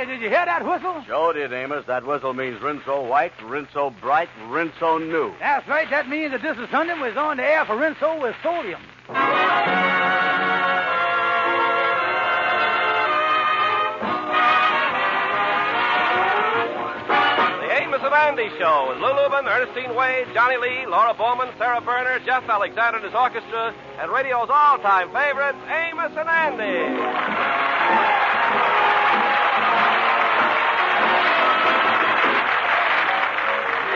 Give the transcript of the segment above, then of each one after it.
Andy, did you hear that whistle? Sure did, Amos. That whistle means Rinso white, Rinso bright, Rinso new. That's right. That means that this is Sunday was on the air for Rinso with sodium. The Andy Show with Lou Lubin, Ernestine Wade, Johnny Lee, Laura Bowman, Sarah Berner, Jeff Alexander and his orchestra, and radio's all-time favorites, Amos and Andy.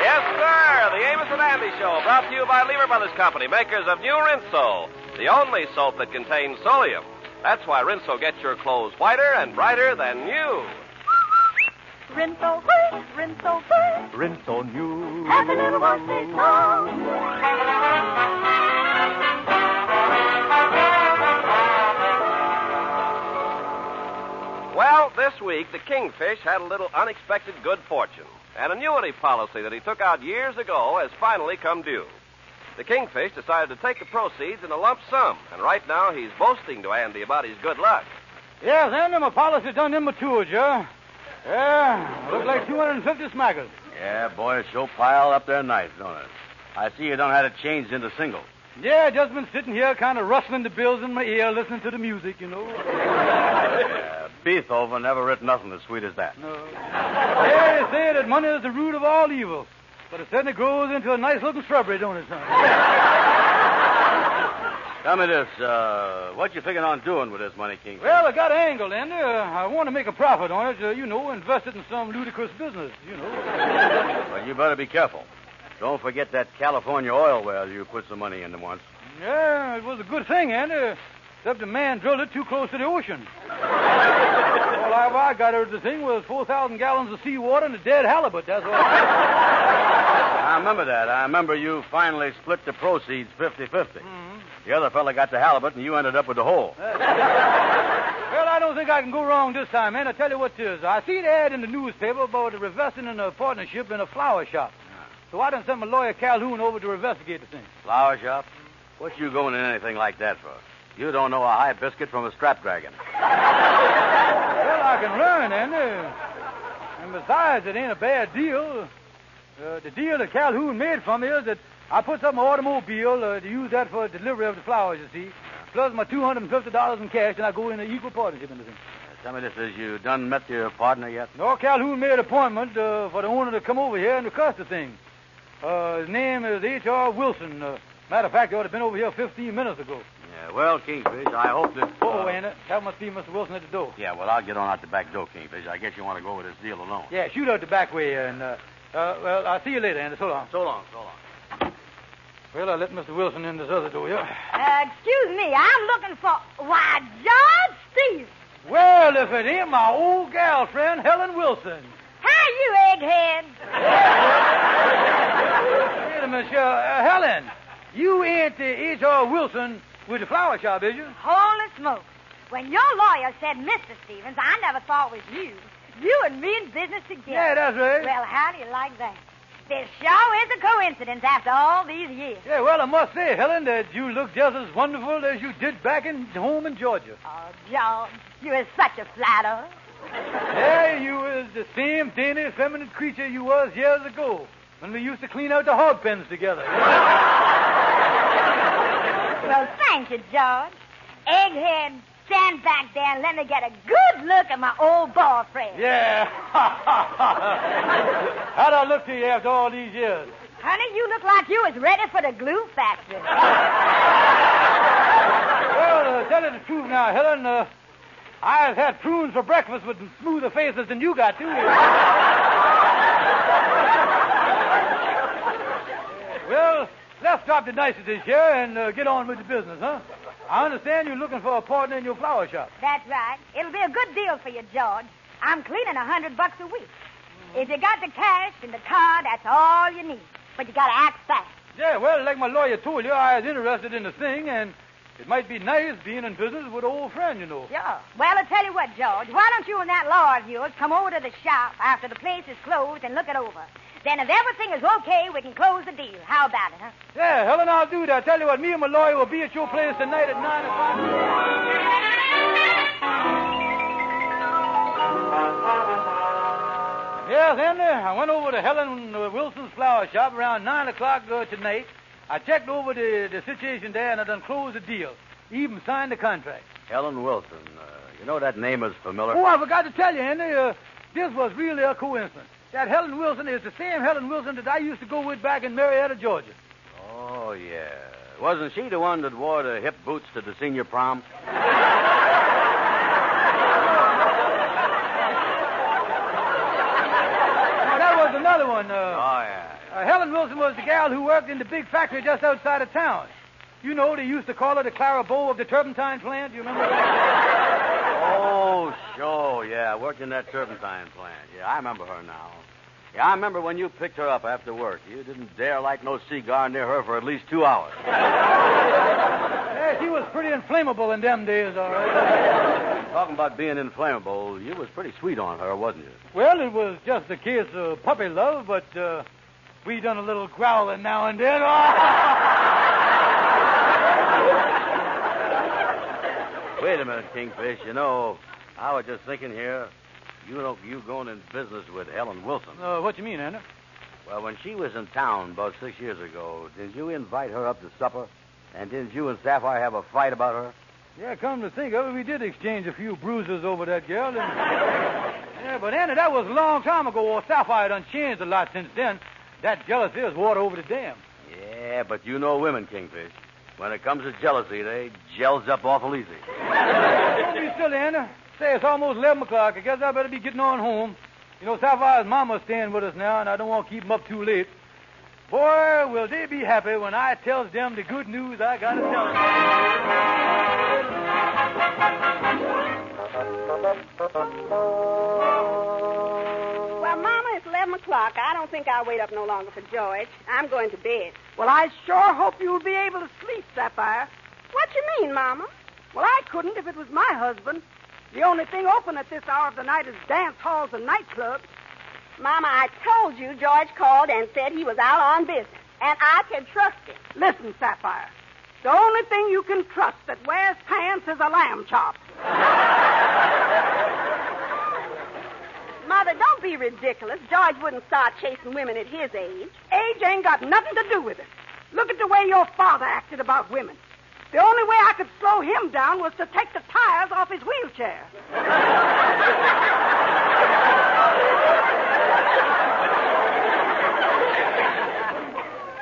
Yes, sir, the Amos and Andy Show, brought to you by Lever Brothers Company, makers of New Rinso, the only soap that contains sodium. That's why Rinso gets your clothes whiter and brighter than new. Rinso white, Rinso bright, Rinso new. have a little one say so. Well, this week, the Kingfish had a little unexpected good fortune. An annuity policy that he took out years ago has finally come due. The Kingfish decided to take the proceeds in a lump sum, and right now he's boasting to Andy about his good luck. Yes, Andy, my policy done immature, Joe. Yeah, look like 250 smackers. Yeah, boy, it sure piled up there nice, don't it? I see you don't have it changed into singles. Yeah, just been sitting here kind of rustling the bills in my ear, listening to the music, you know. Yeah, Beethoven never written nothing as sweet as that. No. Yeah, they say that money is the root of all evil. But it certainly grows into a nice-looking shrubbery, don't it, son? Tell me this, what you figuring on doing with this money, King? Well, I got an angle, Andy. I want to make a profit on it, invest it in some ludicrous business, Well, you better be careful. Don't forget that California oil well you put some money into once. Yeah, it was a good thing, Andy, except the man drilled it too close to the ocean. All I got out of the thing was 4,000 gallons of seawater and a dead halibut, that's all. I remember that. I remember you finally split the proceeds 50-50. Mm-hmm. The other fella got the halibut, and you ended up with the whole. Well, I don't think I can go wrong this time, man. I tell you what it is. I see the ad in the newspaper about revesting in a partnership in a flower shop. So I done sent my lawyer Calhoun over to investigate the thing. Flower shop? What you going in anything like that for? You don't know a high biscuit from a strapdragon. Well, I can learn, Andy. And besides, it ain't a bad deal. The deal that Calhoun made for me is that I put up my automobile to use that for delivery of the flowers, you see, plus my $250 in cash, and I go in an equal partnership in the thing. Tell me this, has you done met your partner yet? No, Calhoun made an appointment for the owner to come over here and discuss the thing. His name is H.R. Wilson. Matter of fact, he ought to have been over here 15 minutes ago. Yeah, well, Kingfish, I hope that... Oh, ain't it? That must be Mr. Wilson at the door. Yeah, well, I'll get on out the back door, Kingfish. I guess you want to go over this deal alone. Yeah, shoot out the back way, and, well, I'll see you later, Andy. So long. So long. Well, I'll let Mr. Wilson in this other door, yeah? Excuse me, I'm looking for... Why, George Stevens. Well, if it ain't my old gal friend, Helen Wilson. Hi, you egghead. Wait a minute, Helen. You ain't H.R. Wilson with the flower shop, is you? Holy smokes. When your lawyer said Mr. Stevens, I never thought it was you. You and me in business together. Yeah, that's right. Well, how do you like that? This sure is a coincidence after all these years. Yeah, well, I must say, Helen, that you look just as wonderful as you did back in home in Georgia. Oh, George, you are such a flatterer. Yeah, you was the same dainty, feminine creature you was years ago when we used to clean out the hog pens together. Well, thank you, George. Egghead, stand back there and let me get a good look at my old boyfriend. Yeah. How'd I look to you after all these years? Honey, you look like you was ready for the glue factory. Well, tell you the truth now, Helen, I've had prunes for breakfast with smoother faces than you got, too. Well, let's drop the niceties here and get on with the business, huh? I understand you're looking for a partner in your flower shop. That's right. It'll be a good deal for you, George. I'm cleaning $100 a week. If you got the cash and the car, that's all you need. But you gotta act fast. Yeah, well, like my lawyer told you, I was interested in the thing, and it might be nice being in business with an old friend, you know. Sure. Well, I'll tell you what, George. Why don't you and that lawyer of yours come over to the shop after the place is closed and look it over? Then if everything is okay, we can close the deal. How about it, huh? Yeah, Helen, I'll do that. Tell you what, me and my lawyer will be at your place tonight at 9 o'clock. Yes, Andy, I went over to Helen Wilson's flower shop around 9 o'clock tonight. I checked over the situation there, and I done closed the deal. Even signed the contract. Helen Wilson. You know that name is familiar. Oh, I forgot to tell you, Andy. This was really a coincidence. That Helen Wilson is the same Helen Wilson that I used to go with back in Marietta, Georgia. Oh, yeah. Wasn't she the one that wore the hip boots to the senior prom? Oh, that was another one. Helen Wilson was the gal who worked in the big factory just outside of town. You know, they used to call her the Clara Bow of the turpentine plant. You remember that? Oh, sure, yeah. Worked in that turpentine plant. Yeah, I remember her now. Yeah, I remember when you picked her up after work. You didn't dare light no cigar near her for at least 2 hours. Yeah, she was pretty inflammable in them days, all right. Talking about being inflammable, you was pretty sweet on her, wasn't you? Well, it was just a case of puppy love, but we done a little growling now and then. Wait a minute, Kingfish. You know, I was just thinking here, you going in business with Helen Wilson. What you mean, Anna? Well, when she was in town about 6 years ago, didn't you invite her up to supper? And didn't you and Sapphire have a fight about her? Yeah, come to think of it, we did exchange a few bruises over that girl. And... yeah, but Anna, that was a long time ago. Well, Sapphire done changed a lot since then. That jealousy is water over the dam. Yeah, but you know women, Kingfish. When it comes to jealousy, they gels up awful easy. Don't be silly, Anna. Say, it's almost 11 o'clock. I guess I better be getting on home. You know, Sapphire's mama's staying with us now, and I don't want to keep them up too late. Boy, will they be happy when I tells them the good news I got to tell them. Well, Mama, it's 11 o'clock. I don't think I'll wait up no longer for George. I'm going to bed. Well, I sure hope you'll be able to sleep, Sapphire. What you mean, Mama? Well, I couldn't if it was my husband. The only thing open at this hour of the night is dance halls and nightclubs. Mama, I told you George called and said he was out on business, and I can trust him. Listen, Sapphire. The only thing you can trust that wears pants is a lamb chop. Mother, don't be ridiculous. George wouldn't start chasing women at his age. Age ain't got nothing to do with it. Look at the way your father acted about women. The only way I could slow him down was to take the tires off his wheelchair.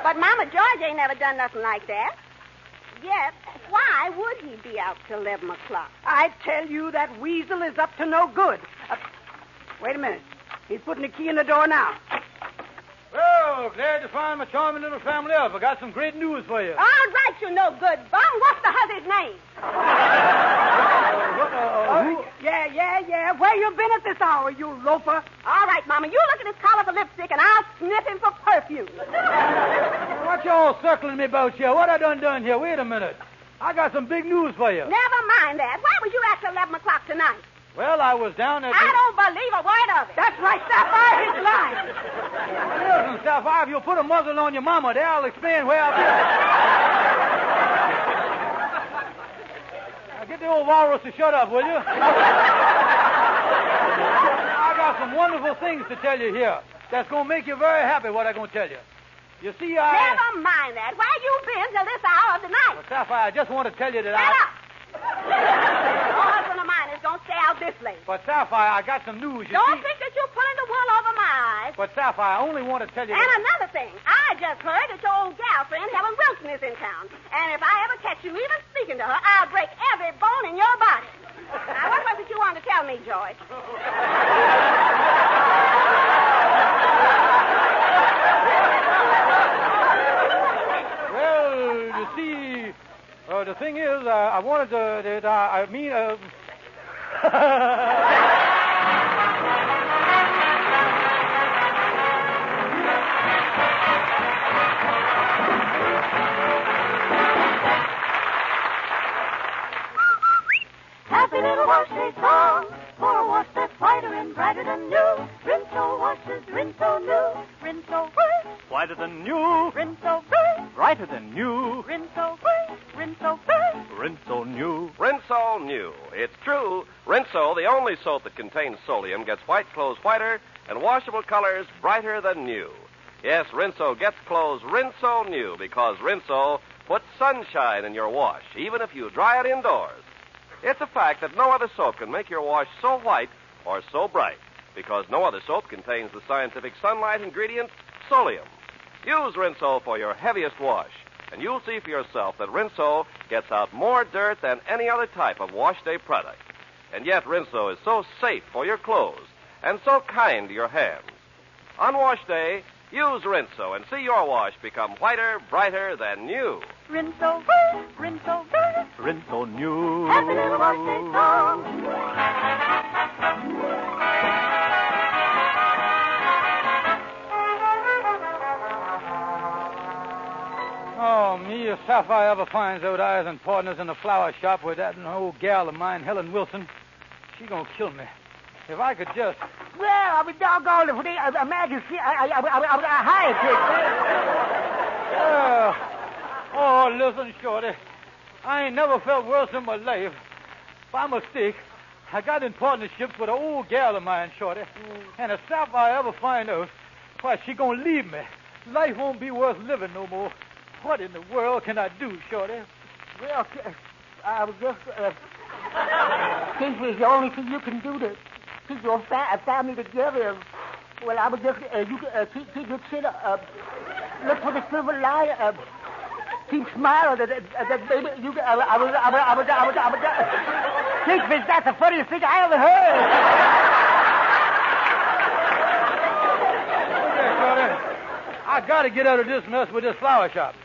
But, Mama, George ain't never done nothing like that. Yet, why would he be out till 11 o'clock? I tell you, that weasel is up to no good. Wait a minute. He's putting the key in the door now. Well, glad to find my charming little family up. I got some great news for you. All right, you no good bum. What's the husband's name? Yeah. Where you been at this hour, you loafer? All right, Mama. You look at his collar for lipstick, and I'll sniff him for perfume. What y'all circling me about here? What I done here? Wait a minute. I got some big news for you. Never mind that. Why was you at 11 o'clock tonight? Well, I was down at... I don't believe a word of it. That's right, Sapphire. He's lying. Listen, Sapphire, if you'll put a muzzle on your mama there, I'll explain where I've been. Now, get the old walrus to shut up, will you? I got some wonderful things to tell you here that's going to make you very happy, what I'm going to tell you. You see, Never mind that. Where you been till this hour of the night? Well, Sapphire, I just want to tell you that Shut up. Your husband of mine is going to stay out this late. But, Sapphire, I got some news. Don't think that you're pulling the wool over my eyes. But, Sapphire, I only want to tell you... And another thing. I just heard that your old gal friend, Helen Wilson, is in town. And if I ever catch you even speaking to her, I'll break every bone in your body. Now, what was it you wanted to tell me, George? Well, you see... the thing is, I wanted to... Happy little wash day song, for a wash that's whiter and brighter than new. Rinso washes, Rinso new, Rinso free. Whiter than new, Rinso free, brighter than new. Rinso free. Rinso first. Rinso new. Rinso New. It's true. Rinso, the only soap that contains solium, gets white clothes whiter and washable colors brighter than new. Yes, Rinso gets clothes Rinso New because Rinso puts sunshine in your wash, even if you dry it indoors. It's a fact that no other soap can make your wash so white or so bright because no other soap contains the scientific sunlight ingredient, solium. Use Rinso for your heaviest wash, and you'll see for yourself that Rinso gets out more dirt than any other type of wash day product. And yet Rinso is so safe for your clothes and so kind to your hands. On wash day, use Rinso and see your wash become whiter, brighter than new. Rinso first. Rinso first. Rinso new. Happy little wash day song. Oh, me, if Sapphire ever finds out I was in partners in the flower shop with that old gal of mine, Helen Wilson, she gonna kill me. If I could just... Well, I was doggone if they imagine I hired you. Listen, Shorty. I ain't never felt worse in my life. By mistake, I got in partnerships with an old gal of mine, Shorty. And if Sapphire ever find out, why, she gonna leave me. Life won't be worth living no more. What in the world can I do, Shorty? Well, I was just... Kingfish, the only thing you can do to keep your family together is... Well, I would just... you keep your chin up. Look for the silver line. Keep smiling. That baby... I was... Kingfish, that's the funniest thing I ever heard. Okay, Shorty. I gotta get out of this mess with this flower shop.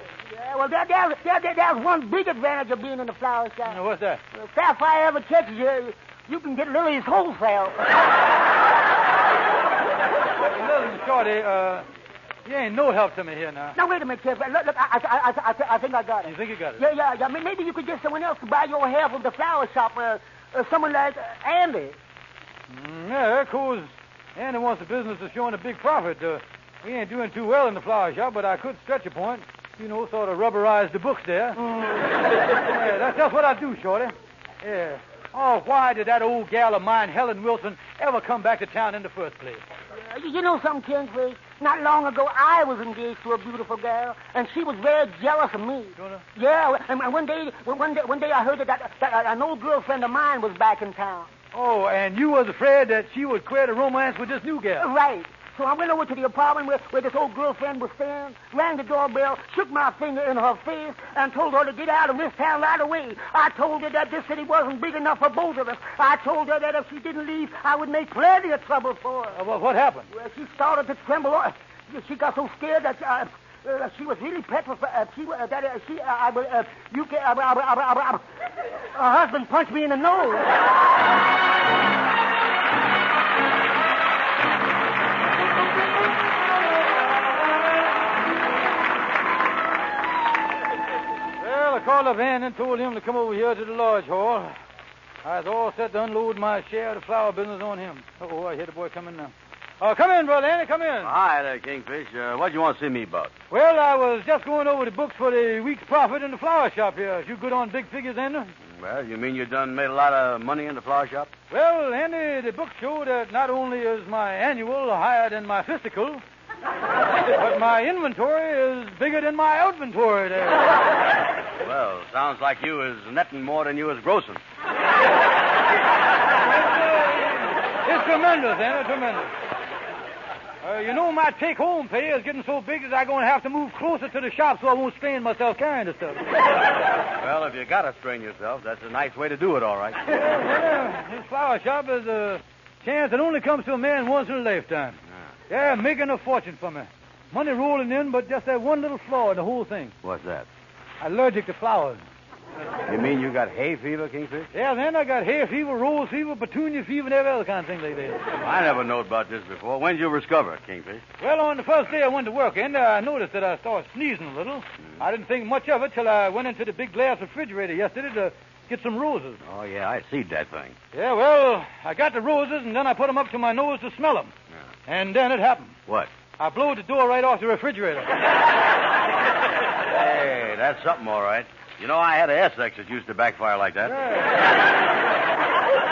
Well, there's one big advantage of being in the flower shop. Now, what's that? If Sapphire ever catches you, you can get Lily's wholesale. Listen, Shorty, you ain't no help to me here now. Now, wait a minute, Kid. Look, I think I got it. You think you got it? Yeah. Maybe you could get someone else to buy your hair from the flower shop. Someone like Andy. Yeah, of course. Andy wants the business of showing a big profit. We ain't doing too well in the flower shop, but I could stretch a point. You know, sort of rubberize the books there. Yeah, that's just what I do, Shorty. Yeah. Oh, why did that old gal of mine, Helen Wilson, ever come back to town in the first place? You know something, Kingfish? Not long ago, I was engaged to a beautiful girl, and she was very jealous of me. Yeah, and one day I heard that an old girlfriend of mine was back in town. Oh, and you was afraid that she would create a romance with this new gal? Right. So I went over to the apartment where this old girlfriend was staying, rang the doorbell, shook my finger in her face, and told her to get out of this town right away. I told her that this city wasn't big enough for both of us. I told her that if she didn't leave, I would make plenty of trouble for her. Well, what happened? Well, she started to tremble. She got so scared that she was really petrified. Her husband punched me in the nose. I called up Ann and told him to come over here to the lodge hall. I was all set to unload my share of the flower business on him. Oh, I hear the boy coming now. Come in, Brother Andy, come in. Hi there, Kingfish. What do you want to see me about? Well, I was just going over the books for the week's profit in the flower shop here. Is you good on big figures, Andy? Well, you mean you done made a lot of money in the flower shop? Well, Andy, the books show that not only is my annual higher than my fiscal, but my inventory is bigger than my outventory there. Well, sounds like you is netting more than you is grossing. It's tremendous, Andy, tremendous. You know, my take-home pay is getting so big that I'm going to have to move closer to the shop so I won't strain myself carrying the stuff. Well, if you got to strain yourself, that's a nice way to do it, all right. This flower shop is a chance that only comes to a man once in a lifetime. Yeah, making a fortune for me. Money rolling in, but just that one little flaw in the whole thing. What's that? I'm allergic to flowers. You mean you got hay fever, Kingfish? Yeah, then I got hay fever, rose fever, petunia fever, and every other kind of thing like that. I never knowed about this before. When did you discover it, Kingfish? Well, on the first day I went to work, and I noticed that I started sneezing a little. I didn't think much of it till I went into the big glass refrigerator yesterday to get some roses. Oh, yeah, I seed that thing. Yeah, well, I got the roses, and then I put them up to my nose to smell them. Yeah. And then it happened. What? I blew the door right off the refrigerator. Hey, that's something, all right. You know, I had a Essex that used to backfire like that.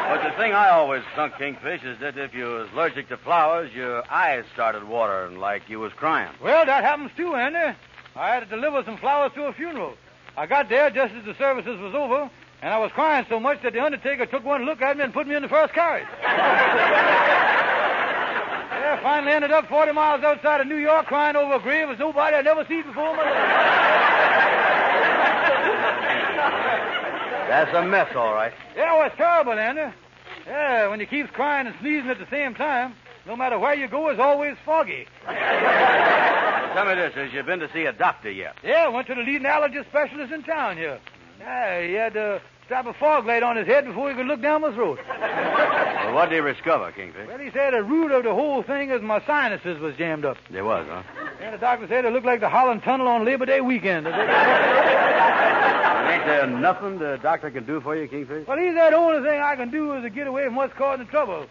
But the thing I always sunk, Kingfish, is that if you was allergic to flowers, your eyes started watering like you was crying. Well, that happens too, Andy. I had to deliver some flowers to a funeral. I got there just as the services was over, and I was crying so much that the undertaker took one look at me and put me in the first carriage. Yeah, finally ended up 40 miles outside of New York crying over a grave as nobody I'd never seen before in my life. That's a mess, all right. Yeah, well, it's terrible, Andy. Yeah, when you keep crying and sneezing at the same time, no matter where you go, it's always foggy. Tell me this, has you been to see a doctor yet? Yeah, I went to the leading allergy specialist in town here. Yeah, he had to strap a fog light on his head before he could look down my throat. Well, what did he discover, Kingfish? Well, he said the root of the whole thing is my sinuses was jammed up. They was, huh? Yeah, the doctor said it looked like the Holland Tunnel on Labor Day weekend. Ain't there nothing the doctor can do for you, Kingfish? Well, he said the only thing I can do is to get away from what's causing the trouble.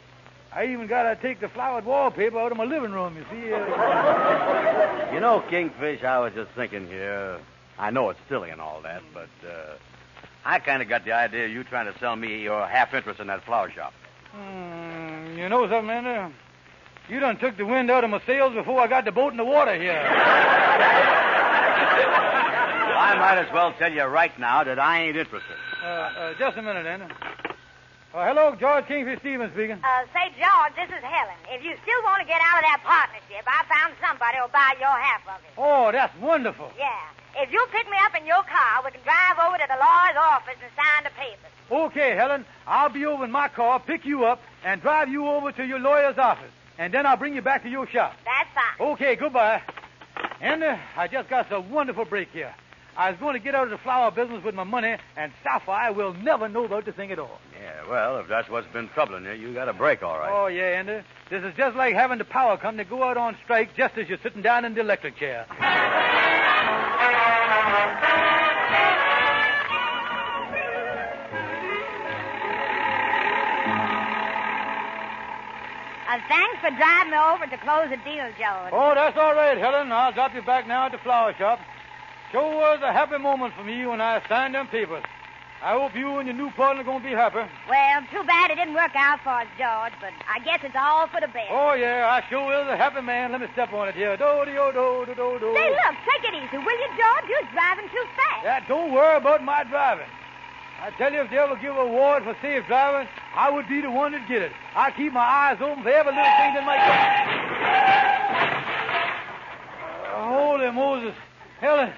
I even got to take the flowered wallpaper out of my living room, you see. You know, Kingfish, I was just thinking here. I know it's silly and all that, but I kind of got the idea of you trying to sell me your half interest in that flower shop. You know something, Andy? You done took the wind out of my sails before I got the boat in the water here. I might as well tell you right now that I ain't interested. Just a minute, Andy. Hello, George Kingfish Stevens speaking. Say, George, this is Helen. If you still want to get out of that partnership, I found somebody who'll buy your half of it. Oh, that's wonderful. Yeah. If you pick me up in your car, we can drive over to the lawyer's office and sign the papers. Okay, Helen. I'll be over in my car, pick you up, and drive you over to your lawyer's office. And then I'll bring you back to your shop. That's fine. Okay, goodbye. And I just got a wonderful break here. I was going to get out of the flower business with my money, and Sapphire will never know about the thing at all. Yeah, well, if that's what's been troubling you got a break, all right. Oh, yeah, Andy. This is just like having the power company go out on strike just as you're sitting down in the electric chair. Thanks for driving me over to close the deal, George. Oh, that's all right, Helen. I'll drop you back now at the flower shop. Sure was a happy moment for me when I signed them papers. I hope you and your new partner are going to be happy. Well, too bad it didn't work out for us, George, but I guess it's all for the best. Oh, yeah, I sure is a happy man. Let me step on it here. Do-de-o-do-do-do-do. Say, look, take it easy, will you, George? You're driving too fast. Yeah, don't worry about my driving. I tell you, if they ever give an award for safe driving, I would be the one that get it. I keep my eyes open for every little thing that might come. Holy Moses. Helen,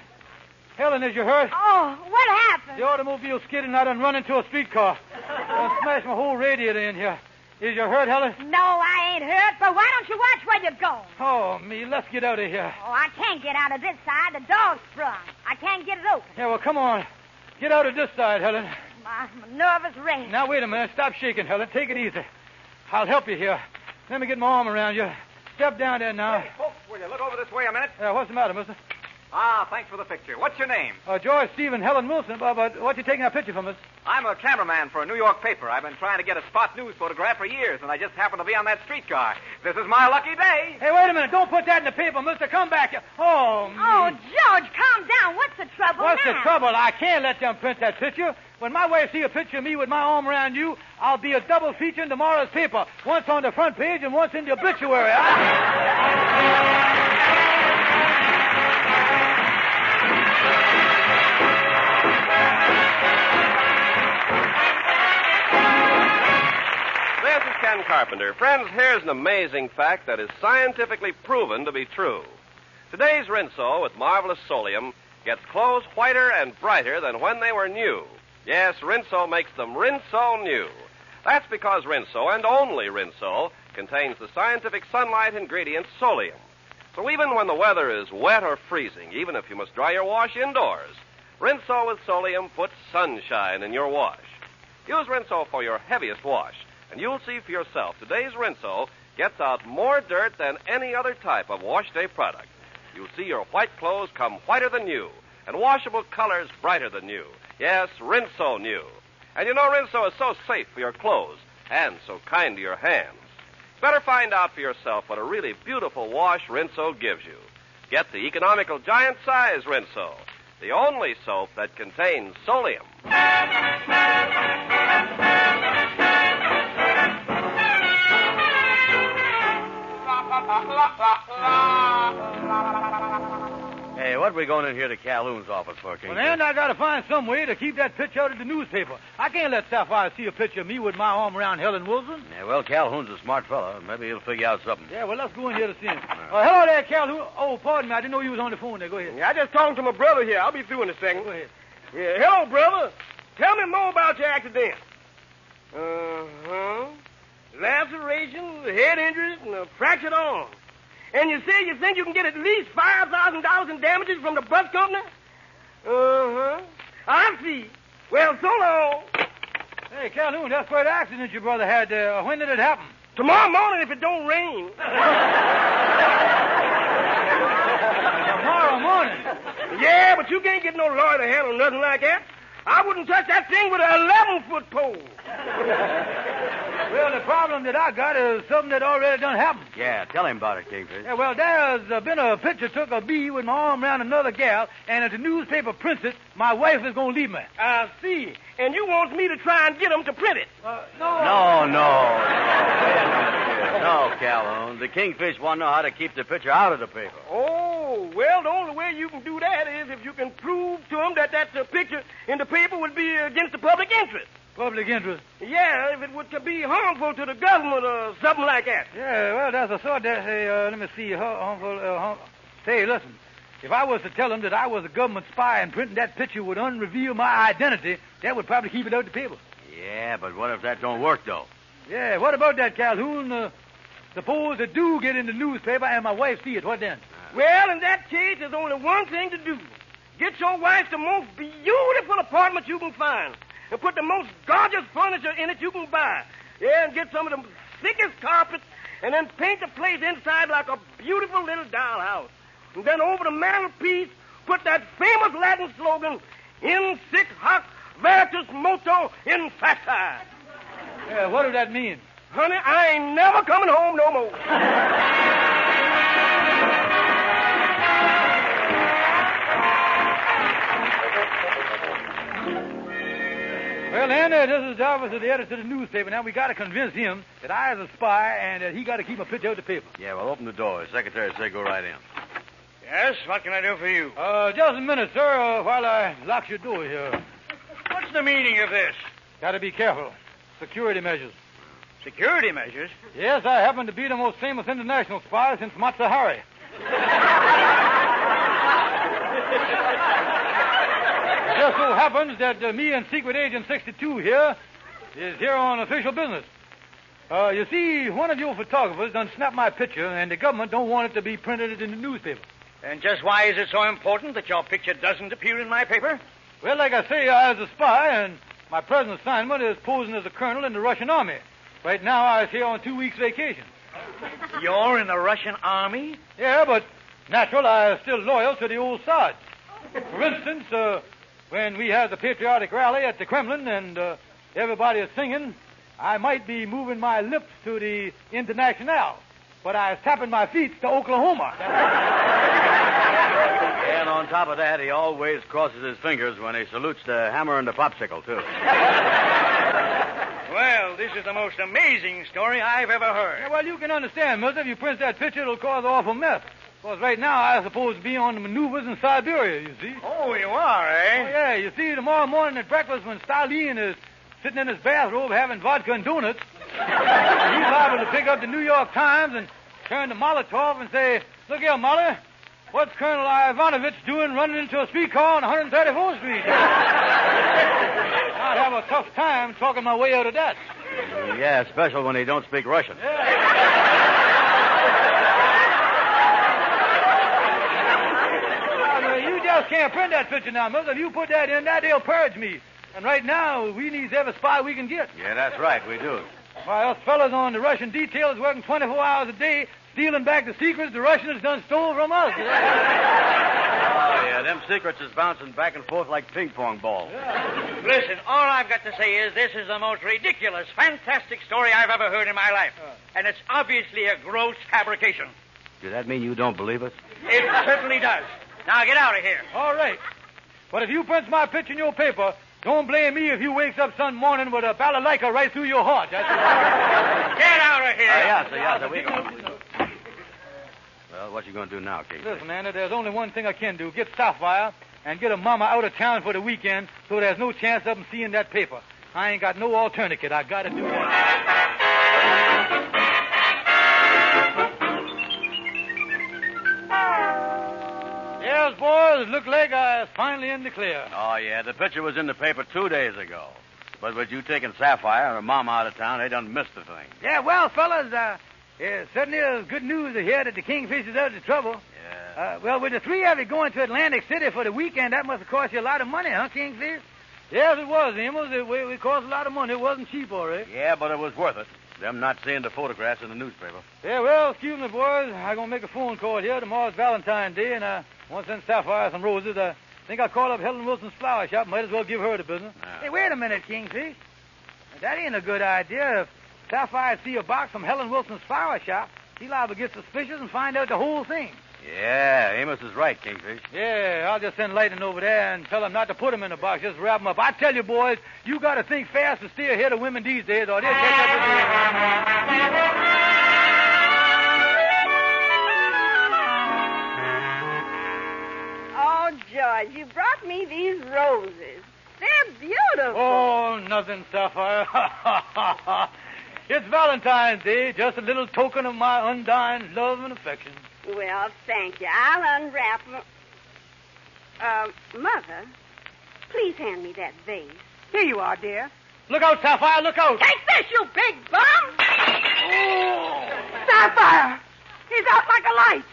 is you hurt? Oh, what happened? The automobile skidded and I done run into a streetcar. I smashed my whole radiator in here. Is you hurt, Helen? No, I ain't hurt, but why don't you watch where you're going? Oh, me, let's get out of here. Oh, I can't get out of this side. The door's sprung. I can't get it open. Yeah, well, come on. Get out of this side, Helen. I'm a nervous wreck. Now, wait a minute. Stop shaking, Helen. Take it easy. I'll help you here. Let me get my arm around you. Step down there now. Hey, folks, will you look over this way a minute? What's the matter, mister? Thanks for the picture. What's your name? George Stephen Helen Wilson. But what you taking a picture from us? I'm a cameraman for a New York paper. I've been trying to get a spot news photograph for years, and I just happened to be on that streetcar. This is my lucky day. Hey, wait a minute. Don't put that in the paper, mister. Come back here. Oh, me. Oh, George, calm down. What's the trouble What's now? the trouble? I can't let them print that picture. When my wife see a picture of me with my arm around you, I'll be a double feature in tomorrow's paper. Once on the front page and once in the obituary. This is Ken Carpenter. Friends, here's an amazing fact that is scientifically proven to be true. Today's Rinso with marvelous Solium gets clothes whiter and brighter than when they were new. Yes, Rinso makes them Rinso new. That's because Rinso, and only Rinso, contains the scientific sunlight ingredient Solium. So even when the weather is wet or freezing, even if you must dry your wash indoors, Rinso with Solium puts sunshine in your wash. Use Rinso for your heaviest wash, and you'll see for yourself today's Rinso gets out more dirt than any other type of wash day product. You'll see your white clothes come whiter than new, and washable colors brighter than new. Yes, Rinso new. And you know Rinso is so safe for your clothes and so kind to your hands. Better find out for yourself what a really beautiful wash Rinso gives you. Get the economical giant size Rinso. the only soap that contains solium. Hey, what are we going in here to Calhoun's office for, King? Well, and I got to find some way to keep that picture out of the newspaper. I can't let Sapphire see a picture of me with my arm around Helen Wilson. Yeah, well, Calhoun's a smart fella. Maybe he'll figure out something. Yeah, well, let's go in here to see him. Hello there, Calhoun. Oh, pardon me. I didn't know you was on the phone there. Go ahead. Yeah, I just talked to my brother here. I'll be through in a second. Go ahead. Yeah, hello, brother. Tell me more about your accident. Uh-huh. Laceration, head injuries, and a fractured arm. And you say you think you can get at least $5,000 in damages from the bus company? Uh-huh. I see. Well, so long. Hey, Calhoun, that's quite an accident your brother had there. When did it happen? Tomorrow morning if it don't rain. Tomorrow morning? Yeah, but you can't get no lawyer to handle nothing like that. I wouldn't touch that thing with an 11-foot pole. Well, the problem that I got is something that already done happened. Yeah, tell him about it, Kingfish. Yeah, well, there's been a picture took of me with my arm around another gal, and if the newspaper prints it, my wife is going to leave me. I see. And you want me to try and get them to print it? No, Calhoun. The Kingfish want to know how to keep the picture out of the paper. Oh, well, the only way you can do that is if you can prove to them that picture in the paper would be against the public interest. Public interest? Yeah, if it would be harmful to the government or something like that. Yeah, well, that's a sort that, say, let me see, harmful, say, listen, if I was to tell them that I was a government spy and printing that picture would unreveal my identity, that would probably keep it out of the paper. Yeah, but what if that don't work, though? Yeah, what about that, Calhoun? Suppose it do get in the newspaper and my wife see it, what then? Well, in that case, there's only one thing to do. Get your wife the most beautiful apartment you can find. And put the most gorgeous furniture in it you can buy. Yeah, and get some of the thickest carpets, and then paint the place inside like a beautiful little dollhouse. And then over the mantelpiece, put that famous Latin slogan, In sic hoc veritas moto in facti. Yeah, what does that mean? Honey, I ain't never coming home no more. Well, then, this is the office of the editor of the newspaper. Now, we got to convince him that I is a spy and that he got to keep a picture of the paper. Yeah, well, open the door. The secretary said go right in. Yes, what can I do for you? Just a minute, sir, while I lock your door here. What's the meaning of this? Got to be careful. Security measures. Security measures? Yes, I happen to be the most famous international spy since Matza Hari. It just so happens that me and Secret Agent 62 here is here on official business. You see, one of your photographers done snapped my picture, and the government don't want it to be printed in the newspaper. And just why is it so important that your picture doesn't appear in my paper? Well, like I say, I was a spy, and my present assignment is posing as a colonel in the Russian army. Right now, I was here on 2 weeks' vacation. You're in the Russian army? Yeah, but natural, I am still loyal to the old Sarge. For instance, when we had the patriotic rally at the Kremlin and everybody is singing, I might be moving my lips to the Internationale, but I was tapping my feet to Oklahoma. And on top of that, he always crosses his fingers when he salutes the hammer and the popsicle, too. Well, this is the most amazing story I've ever heard. Yeah, well, you can understand, mister. If you print that picture, it'll cause an awful mess. Because right now, I'm supposed to be on the maneuvers in Siberia, you see. Oh, you are, eh? Oh, yeah. You see, tomorrow morning at breakfast, when Stalin is sitting in his bathrobe having vodka and donuts, he's liable to pick up the New York Times and turn to Molotov and say, look here, Molly, what's Colonel Ivanovich doing running into a streetcar on 134th Street? I'd have a tough time talking my way out of that. Yeah, especially when he don't speak Russian. You just can't print that picture now, mister. If you put that in, that they'll purge me. And right now, we need every spy we can get. Yeah, that's right, we do. Why, us fellas on the Russian detail is working 24 hours a day, stealing back the secrets the Russians done stole from us. Oh, yeah, them secrets is bouncing back and forth like ping-pong balls. Yeah. Listen, all I've got to say is this is the most ridiculous, fantastic story I've ever heard in my life. And it's obviously a gross fabrication. Does that mean you don't believe us? It certainly does. Now, get out of here. All right. But if you print my picture in your paper, don't blame me if you wakes up some morning with a balalaika right through your heart. That's Get out of here. Yes, sir, we go. Well, what you going to do now, Kingfish? Listen, Andy, there's only one thing I can do. Get Sapphire and get a mama out of town for the weekend so there's no chance of them seeing that paper. I ain't got no alternative. I got to do that. Yes, boys, look like I was finally in the clear. Oh, yeah, the picture was in the paper 2 days ago. But with you taking Sapphire and her mama out of town, they done missed the thing. Yeah, well, fellas, certainly is good news to hear that the Kingfish is out of trouble. Yeah. Well, with the three of you going to Atlantic City for the weekend, that must have cost you a lot of money, huh, Kingfish? Yes, it was, Amos. It cost a lot of money. It wasn't cheap, all right. Yeah, but it was worth it. Them not seeing the photographs in the newspaper. Yeah, well, excuse me, boys. I'm going to make a phone call here. Tomorrow's Valentine's Day, and I want to send Sapphire some roses. I think I'll call up Helen Wilson's flower shop. Might as well give her the business. Yeah. Hey, wait a minute, Kingfish. That ain't a good idea. If Sapphire see a box from Helen Wilson's flower shop, she'll liable to get suspicious and find out the whole thing. Yeah, Amos is right, Kingfish. Yeah, I'll just send Lightning over there and tell him not to put him in the box. Just wrap him up. I tell you, boys, you got to think fast to stay ahead of women these days, or they'll catch up with you. Oh, George, you brought me these roses. They're beautiful. Oh, nothing, Sapphire. It's Valentine's Day, just a little token of my undying love and affection. Well, thank you. I'll unwrap them. Mother, please hand me that vase. Here you are, dear. Look out, Sapphire, look out. Take this, you big bum! Oh. Sapphire! He's out like a light.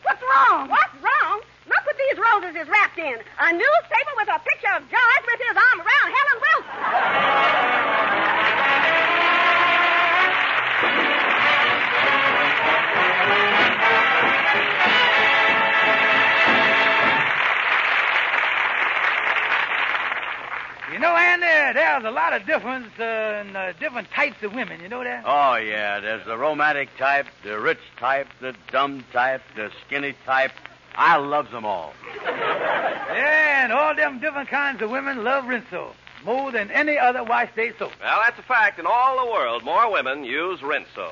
What's wrong? What's wrong? Look what these roses is wrapped in. A newspaper with a picture of George with his arm around Helen Wilson. You know, Andy, there's a lot of difference in different types of women. You know that? Oh, yeah. There's the romantic type, the rich type, the dumb type, the skinny type. I loves them all. Yeah, and all them different kinds of women love Rinso more than any other wash-day soap. Well, that's a fact. In all the world, more women use Rinso.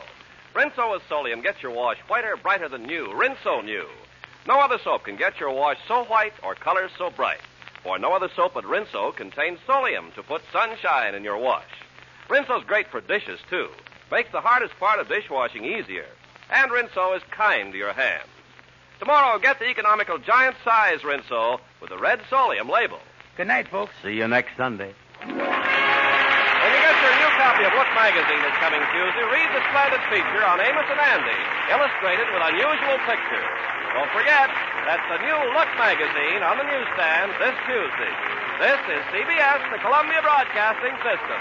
Rinso with Solium gets your wash whiter, brighter than new. Rinso New. No other soap can get your wash so white or color so bright. For no other soap but Rinso contains Solium to put sunshine in your wash. Rinso's great for dishes, too. Makes the hardest part of dishwashing easier. And Rinso is kind to your hands. Tomorrow, get the economical giant-size Rinso with the red Solium label. Good night, folks. See you next Sunday. When you get your new copy of Look magazine this coming Tuesday, read the splendid feature on Amos and Andy, illustrated with unusual pictures. Don't forget, that's the new Look magazine on the newsstands this Tuesday. This is CBS, the Columbia Broadcasting System.